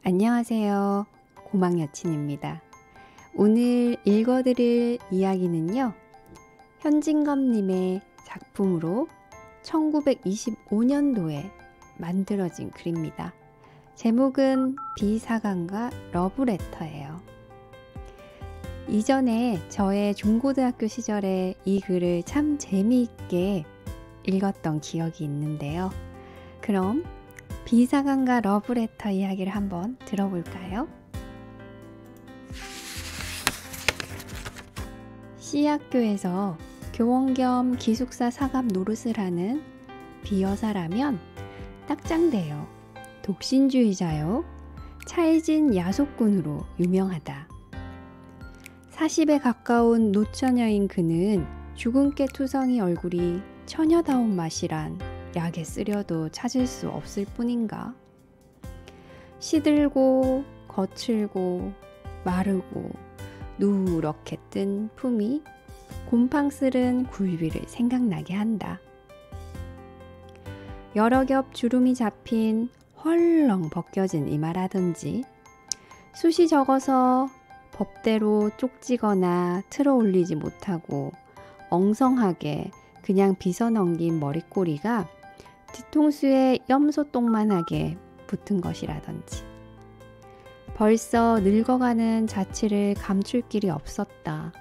안녕하세요. 고막여친입니다. 오늘 읽어드릴 이야기는요. 현진검님의 작품으로 1925년도에 만들어진 글입니다. 제목은 비사관과 러브레터예요. 이전에 저의 중고등학교 시절에 이 글을 참 재미있게 읽었던 기억이 있는데요. 그럼 비사관과 러브레터 이야기를 한번 들어볼까요? C학교에서 교원 겸 기숙사 사감 노릇을 하는 B여사라면 딱장대요, 독신주의자요, 찰진 야속꾼으로 유명하다. 40에 가까운 노처녀인 그는 주근깨 투성이 얼굴이 처녀다운 맛이란 약에 쓰려도 찾을 수 없을 뿐인가. 시들고 거칠고 마르고 누렇게 뜬 품이 곰팡 쓸은 굴비를 생각나게 한다. 여러 겹 주름이 잡힌 헐렁 벗겨진 이마라든지 숱이 적어서 법대로 쪽지거나 틀어 올리지 못하고 엉성하게 그냥 빗어 넘긴 머리꼬리가 뒤통수에 염소똥만하게 붙은 것이라든지 벌써 늙어가는 자취를 감출 길이 없었다.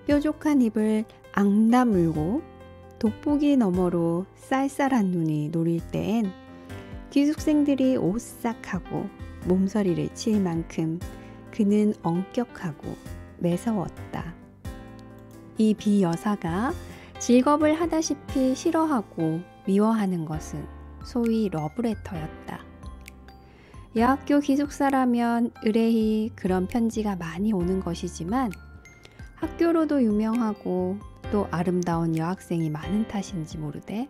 뾰족한 입을 앙다물고 돋보기 너머로 쌀쌀한 눈이 노릴 때엔 기숙생들이 오싹하고 몸서리를 칠 만큼 그는 엄격하고 매서웠다. 이 비여사가 직업을 하다시피 싫어하고 미워하는 것은 소위 러브레터였다. 여학교 기숙사라면 의뢰히 그런 편지가 많이 오는 것이지만 학교로도 유명하고 또 아름다운 여학생이 많은 탓인지 모르되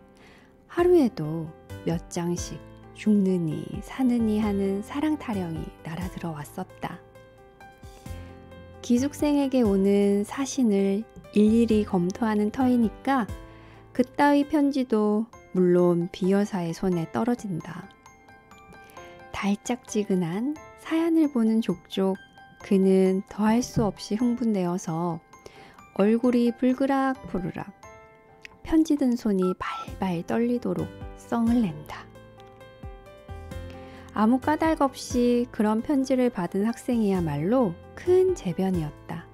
하루에도 몇 장씩 죽느니 사느니 하는 사랑 타령이 날아들어 왔었다. 기숙생에게 오는 사신을 일일이 검토하는 터이니까 그따위 편지도 물론 비여사의 손에 떨어진다. 달짝지근한 사연을 보는 족족 그는 더할 수 없이 흥분되어서 얼굴이 불그락부르락 편지 든 손이 발발 떨리도록 썽을 낸다. 아무 까닭 없이 그런 편지를 받은 학생이야말로 큰 재변이었다.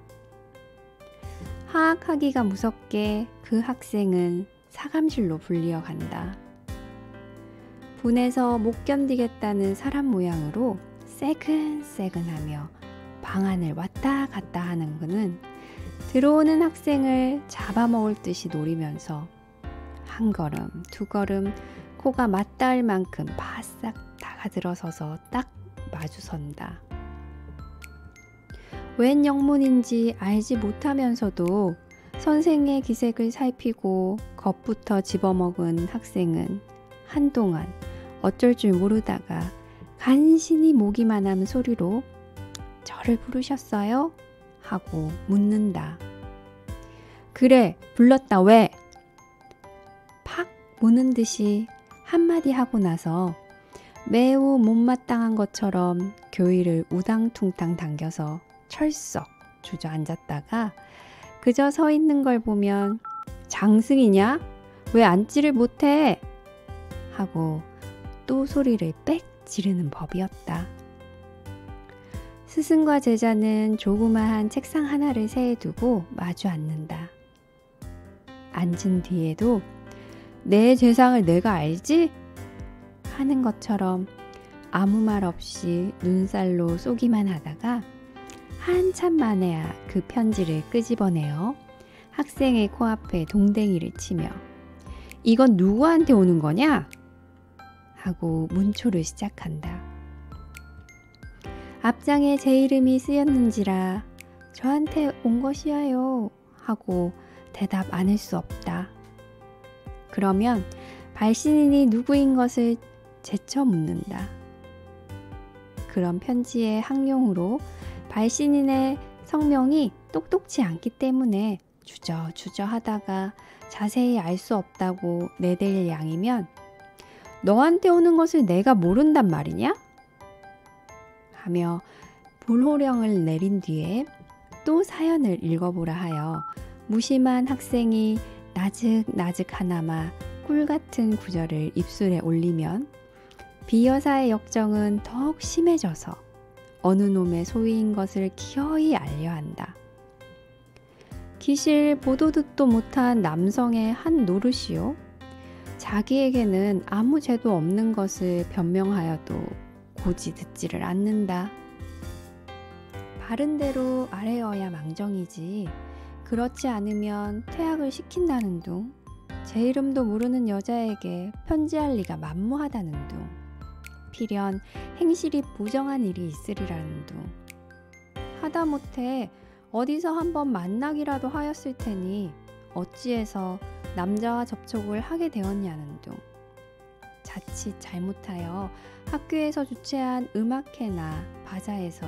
하악하기가 무섭게 그 학생은 사감실로 불리어 간다. 분해서 못 견디겠다는 사람 모양으로 새근새근하며 방 안을 왔다 갔다 하는 그는 들어오는 학생을 잡아먹을 듯이 노리면서 한 걸음 두 걸음 코가 맞닿을 만큼 바싹 다가들어서서 딱 마주선다. 웬 영문인지 알지 못하면서도 선생의 기색을 살피고 겁부터 집어먹은 학생은 한동안 어쩔 줄 모르다가 간신히 목이 마는 소리로 저를 부르셨어요? 하고 묻는다. 그래, 불렀다 왜? 팍 무는 듯이 한마디 하고 나서 매우 못마땅한 것처럼 교의를 우당퉁탕 당겨서 철썩 주저앉았다가 그저 서 있는 걸 보면 장승이냐? 왜 앉지를 못해? 하고 또 소리를 빽 지르는 법이었다. 스승과 제자는 조그마한 책상 하나를 세에 두고 마주 앉는다. 앉은 뒤에도 내 죄상을 내가 알지? 하는 것처럼 아무 말 없이 눈살로 쏘기만 하다가 한참 만에야 그 편지를 끄집어내어 학생의 코앞에 동댕이를 치며 이건 누구한테 오는 거냐? 하고 문초를 시작한다. 앞장에 제 이름이 쓰였는지라 저한테 온 것이야요 하고 대답 안 할 수 없다. 그러면 발신인이 누구인 것을 재쳐 묻는다. 그런 편지의 항용으로 발신인의 성명이 똑똑치 않기 때문에 주저주저 하다가 자세히 알 수 없다고 내댈 양이면 너한테 오는 것을 내가 모른단 말이냐? 하며 불호령을 내린 뒤에 또 사연을 읽어보라 하여 무심한 학생이 나직나직하나마 꿀같은 구절을 입술에 올리면 비여사의 역정은 더욱 심해져서 어느 놈의 소유인 것을 기어이 알려 한다. 기실 보도 듣도 못한 남성의 한 노릇이요. 자기에게는 아무 죄도 없는 것을 변명하여도 고지 듣지를 않는다. 바른 대로 아뢰어야 망정이지 그렇지 않으면 퇴학을 시킨다는 둥, 제 이름도 모르는 여자에게 편지할 리가 만무하다는 둥, 필연 행실이 부정한 일이 있으리라는 둥, 하다못해 어디서 한번 만나기라도 하였을 테니 어찌해서 남자와 접촉을 하게 되었냐는 둥, 자칫 잘못하여 학교에서 주최한 음악회나 바자에서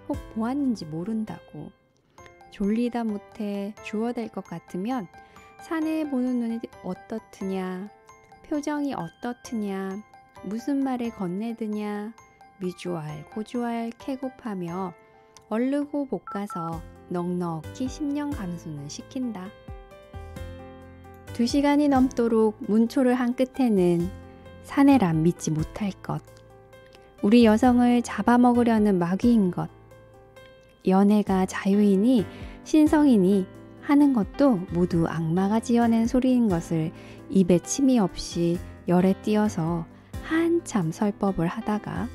혹 보았는지 모른다고, 졸리다 못해 주워댈 것 같으면 사내에 보는 눈이 어떻느냐, 표정이 어떻느냐, 무슨 말을 건네드냐, 미주알 고주알 캐곱하며 얼르고 볶아서 넉넉히 10년 감수는 시킨다. 2시간이 넘도록 문초를 한 끝에는 사내란 믿지 못할 것, 우리 여성을 잡아먹으려는 마귀인 것, 연애가 자유이니 신성이니 하는 것도 모두 악마가 지어낸 소리인 것을 입에 침이 없이 열에 띄어서 한참 설법을 하다가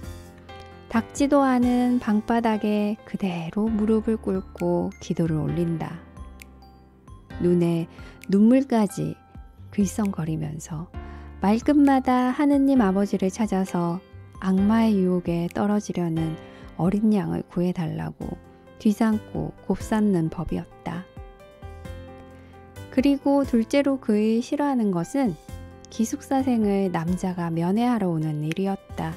닦지도 않은 방바닥에 그대로 무릎을 꿇고 기도를 올린다. 눈에 눈물까지 글썽거리면서 말끝마다 하느님 아버지를 찾아서 악마의 유혹에 떨어지려는 어린 양을 구해달라고 뒤삼고 곱삼는 법이었다. 그리고 둘째로 그의 싫어하는 것은 기숙사생을 남자가 면회하러 오는 일이었다.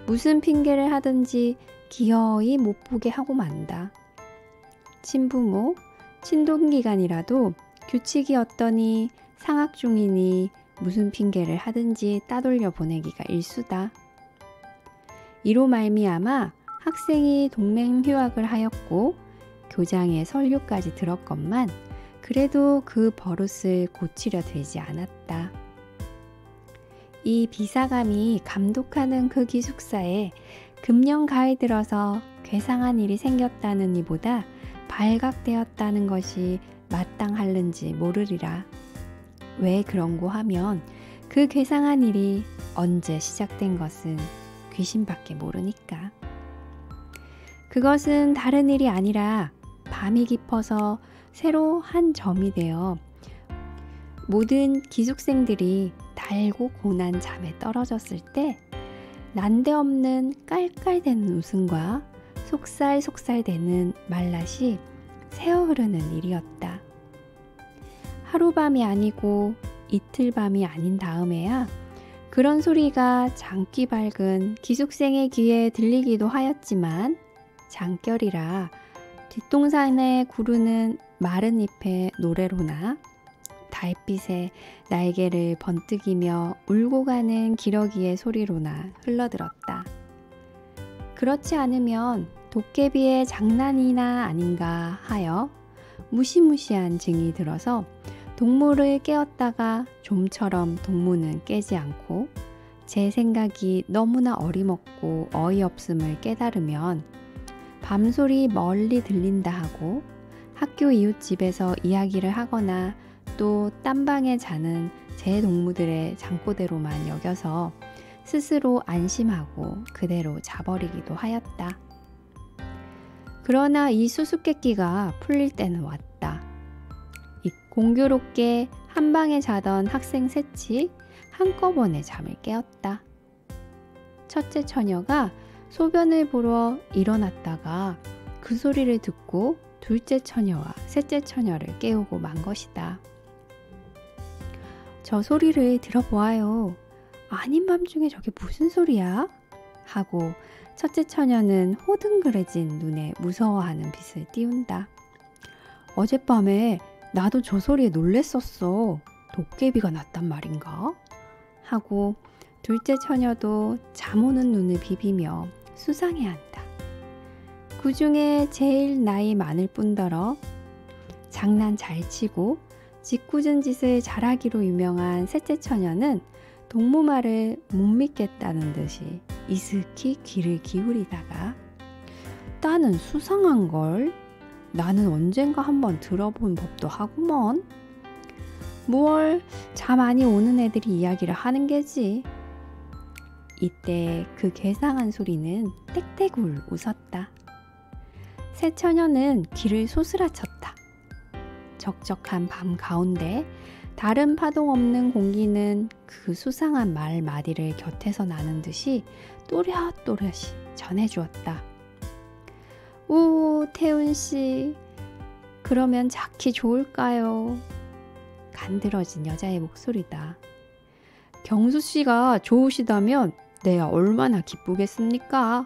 무슨 핑계를 하든지 기어이 못 보게 하고 만다. 친부모, 친동기간이라도 규칙이 어떠니 상학 중이니 무슨 핑계를 하든지 따돌려 보내기가 일수다. 이로 말미암아 학생이 동맹휴학을 하였고 교장의 설교까지 들었건만 그래도 그 버릇을 고치려 들지 않았다. 이 비사감이 감독하는 그 기숙사에 금년 가을 들어서 괴상한 일이 생겼다는 이보다 발각되었다는 것이 마땅할는지 모르리라. 왜 그런고 하면 그 괴상한 일이 언제 시작된 것은 귀신밖에 모르니까. 그것은 다른 일이 아니라 밤이 깊어서 새로 한 점이 되어 모든 기숙생들이 달고 고난 잠에 떨어졌을 때 난데없는 깔깔대는 웃음과 속살속살대는 말낯이 새어 흐르는 일이었다. 하룻밤이 아니고 이틀밤이 아닌 다음에야 그런 소리가 장기 밝은 기숙생의 귀에 들리기도 하였지만 장결이라 뒷동산에 구르는 마른 잎의 노래로나 달빛에 날개를 번뜩이며 울고 가는 기러기의 소리로나 흘러들었다. 그렇지 않으면 도깨비의 장난이나 아닌가 하여 무시무시한 증이 들어서 동무를 깨웠다가 좀처럼 동무는 깨지 않고 제 생각이 너무나 어리먹고 어이없음을 깨달으면 밤소리 멀리 들린다 하고 학교 이웃집에서 이야기를 하거나 또 딴방에 자는 제 동무들의 잠꼬대로만 여겨서 스스로 안심하고 그대로 자버리기도 하였다. 그러나 이 수수께끼가 풀릴 때는 왔다. 이 공교롭게 한 방에 자던 학생 셋이 한꺼번에 잠을 깨었다. 첫째 처녀가 소변을 보러 일어났다가 그 소리를 듣고 둘째 처녀와 셋째 처녀를 깨우고 만 것이다. 저 소리를 들어보아요. 아닌 밤중에 저게 무슨 소리야? 하고 첫째 처녀는 호둥그레진 눈에 무서워하는 빛을 띄운다. 어젯밤에 나도 저 소리에 놀랬었어. 도깨비가 났단 말인가? 하고 둘째 처녀도 잠 오는 눈을 비비며 수상해한다. 그 중에 제일 나이 많을 뿐더러 장난 잘 치고 짓궂은 짓을 잘하기로 유명한 셋째 처녀는 동무말을 못 믿겠다는 듯이 이슥히 귀를 기울이다가 나는 수상한걸? 나는 언젠가 한번 들어본 법도 하구먼. 무얼 잠 많이 오는 애들이 이야기를 하는 게지. 이때 그 괴상한 소리는 땡땡울 웃었다. 새 처녀는 귀를 소스라쳤다. 적적한 밤 가운데 다른 파동 없는 공기는 그 수상한 말 마디를 곁에서 나는 듯이 또렷또렷이 전해주었다. 오, 태운씨, 그러면 자키 좋을까요? 간드러진 여자의 목소리다. 경수씨가 좋으시다면 내가 얼마나 기쁘겠습니까?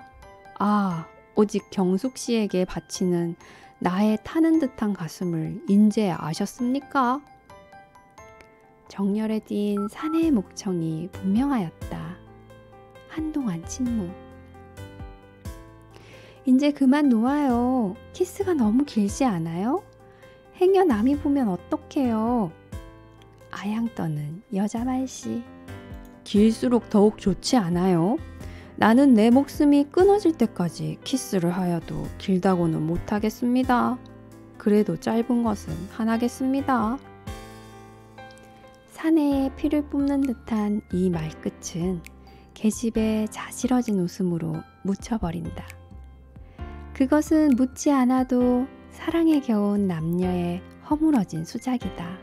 아, 오직 경숙씨에게 바치는 나의 타는 듯한 가슴을 인제 아셨습니까? 정열에 띈 사내의 목청이 분명하였다. 한동안 침묵. 이제 그만 놓아요. 키스가 너무 길지 않아요? 행여 남이 보면 어떡해요? 아양 떠는 여자 말씨. 길수록 더욱 좋지 않아요? 나는 내 목숨이 끊어질 때까지 키스를 하여도 길다고는 못하겠습니다. 그래도 짧은 것은 하나겠습니다. 사내에 피를 뿜는 듯한 이 말끝은 계집의 자지러진 웃음으로 묻혀버린다. 그것은 묻지 않아도 사랑에 겨운 남녀의 허물어진 수작이다.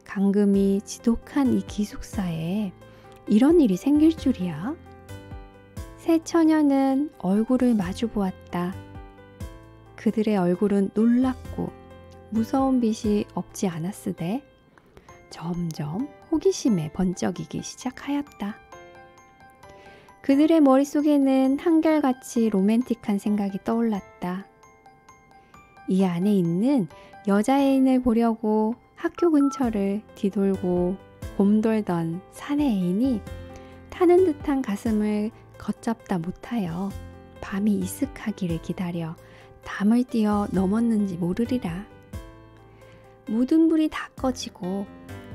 감금이 지독한 이 기숙사에 이런 일이 생길 줄이야? 새 처녀는 얼굴을 마주 보았다. 그들의 얼굴은 놀랍고 무서운 빛이 없지 않았으되 점점 호기심에 번쩍이기 시작하였다. 그들의 머릿속에는 한결같이 로맨틱한 생각이 떠올랐다. 이 안에 있는 여자애인을 보려고 학교 근처를 뒤돌고 곰돌던 사내애인이 타는 듯한 가슴을 걷잡다 못하여 밤이 이슥하기를 기다려 담을 띄어 넘었는지 모르리라. 모든 불이 다 꺼지고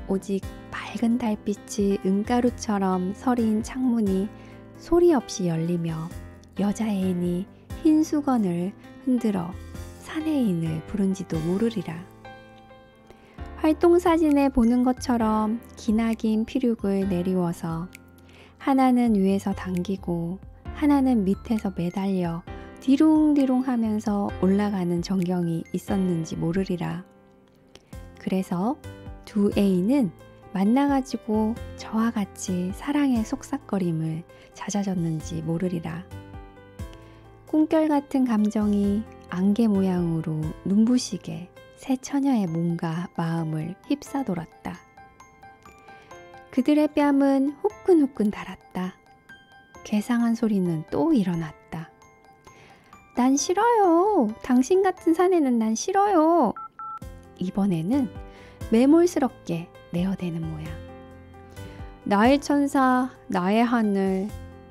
오직 밝은 달빛이 은가루처럼 서린 창문이 소리 없이 열리며 여자애인이 흰 수건을 흔들어 사내인을 부른지도 모르리라. 활동사진에 보는 것처럼 기나긴 피륙을 내리워서 하나는 위에서 당기고 하나는 밑에서 매달려 디룽디룽 하면서 올라가는 전경이 있었는지 모르리라. 그래서 두 애인은 만나가지고 저와 같이 사랑의 속삭거림을 잦아졌는지 모르리라. 꿈결 같은 감정이 안개 모양으로 눈부시게 새 처녀의 몸과 마음을 휩싸돌았다. 그들의 뺨은 후끈후끈 달았다. 괴상한 소리는 또 일어났다. 난 싫어요. 당신 같은 사내는 난 싫어요. 이번에는 매몰스럽게 내어대는 모양. 나의 천사, 나의 하늘,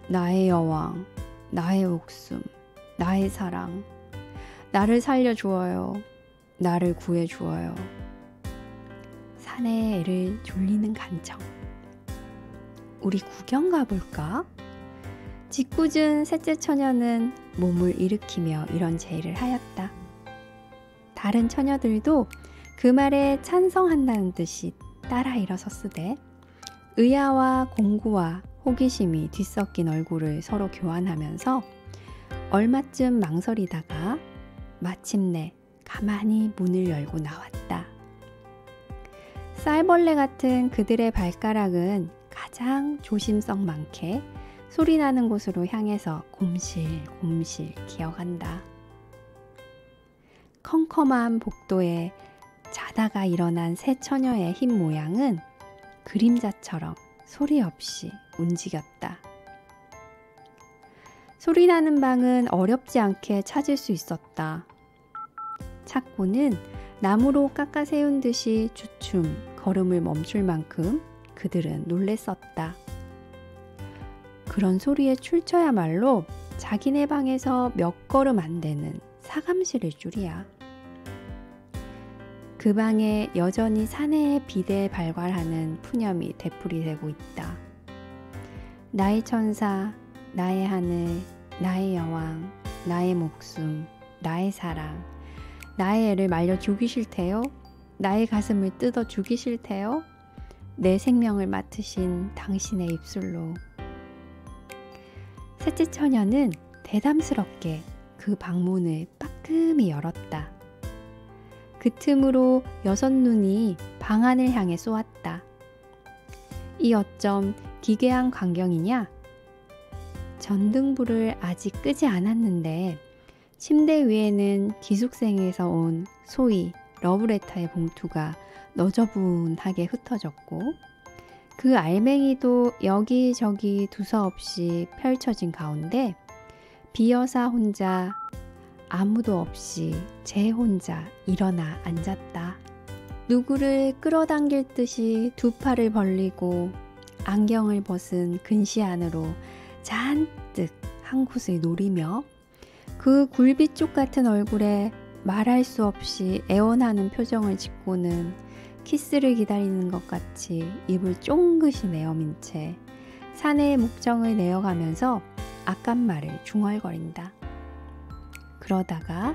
나의 여왕, 나의 목숨, 나의 사랑. 나를 살려주어요. 나를 구해주어요. 사내의 애를 졸리는 간청. 우리 구경 가볼까? 짓궂은 셋째 처녀는 몸을 일으키며 이런 제의를 하였다. 다른 처녀들도 그 말에 찬성한다는 듯이 따라 일어섰으되 의아와 공고와 호기심이 뒤섞인 얼굴을 서로 교환하면서 얼마쯤 망설이다가 마침내 가만히 문을 열고 나왔다. 쌀벌레 같은 그들의 발가락은 가장 조심성 많게 소리나는 곳으로 향해서 곰실곰실 기어간다. 컴컴한 복도에 자다가 일어난 새 처녀의 흰 모양은 그림자처럼 소리 없이 움직였다. 소리나는 방은 어렵지 않게 찾을 수 있었다. 찾고는 나무로 깎아 세운 듯이 주춤 걸음을 멈출 만큼 그들은 놀랬었다. 그런 소리에 출처야말로 자기네 방에서 몇 걸음 안 되는 사감실일 줄이야. 그 방에 여전히 사내의 비대 발괄하는 푸념이 되풀이되고 있다. 나의 천사, 나의 하늘, 나의 여왕, 나의 목숨, 나의 사랑, 나의 애를 말려 죽이실 테요? 나의 가슴을 뜯어 죽이실 테요? 내 생명을 맡으신 당신의 입술로. 셋째 처녀는 대담스럽게 그 방문을 빠끔히 열었다. 그 틈으로 여섯 눈이 방 안을 향해 쏘았다. 이 어쩜 기괴한 광경이냐? 전등불을 아직 끄지 않았는데 침대 위에는 기숙생에서 온 소위 러브레터의 봉투가 너저분하게 흩어졌고 그 알맹이도 여기저기 두서없이 펼쳐진 가운데 비여사 혼자 아무도 없이 제 혼자 일어나 앉았다. 누구를 끌어당길 듯이 두 팔을 벌리고 안경을 벗은 근시 안으로 잔뜩 한 곳을 노리며 그 굴비쪽 같은 얼굴에 말할 수 없이 애원하는 표정을 짓고는 키스를 기다리는 것 같이 입을 쫑긋이 내어민 채 사내의 목정을 내어가면서 아깐말을 중얼거린다. 그러다가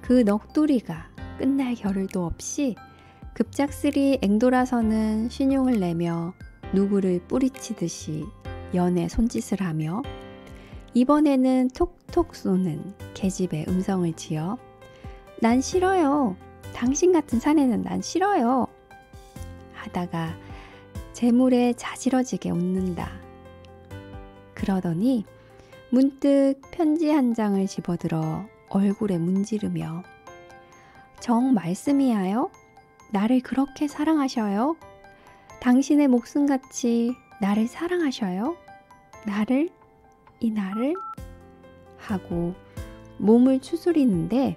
그 넋두리가 끝날 겨를도 없이 급작스리 앵돌아서는 신용을 내며 누구를 뿌리치듯이 연애 손짓을 하며 이번에는 톡톡 쏘는 계집의 음성을 지어 난 싫어요. 당신 같은 사내는 난 싫어요. 하다가 재물에 자지러지게 웃는다. 그러더니 문득 편지 한 장을 집어들어 얼굴에 문지르며 정 말씀이야요? 나를 그렇게 사랑하셔요? 당신의 목숨같이 나를 사랑하셔요? 나를? 이 나를? 하고 몸을 추스리는데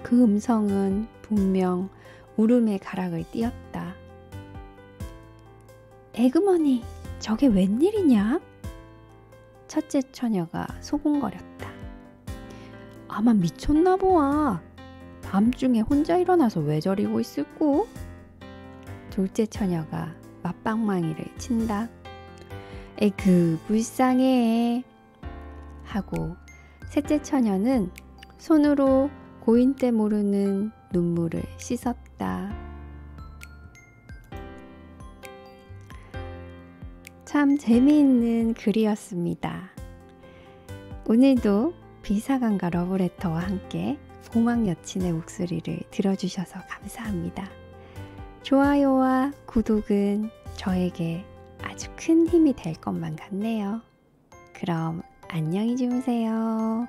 그 음성은 분명 울음의 가락을 띄었다. 에그머니, 저게 웬일이냐? 첫째 처녀가 소곤거렸다. 아마 미쳤나 보아. 밤중에 혼자 일어나서 왜 저리고 있을꼬? 둘째 처녀가 맞방망이를 친다. 에그 불쌍해. 하고 셋째 처녀는 손으로 고인 때 모르는 눈물을 씻었다. 참 재미있는 글이었습니다. 오늘도 비사관과 러브레터와 함께 공황 여친의 목소리를 들어주셔서 감사합니다. 좋아요와 구독은 저에게 아주 큰 힘이 될 것만 같네요. 그럼 안녕히 주무세요.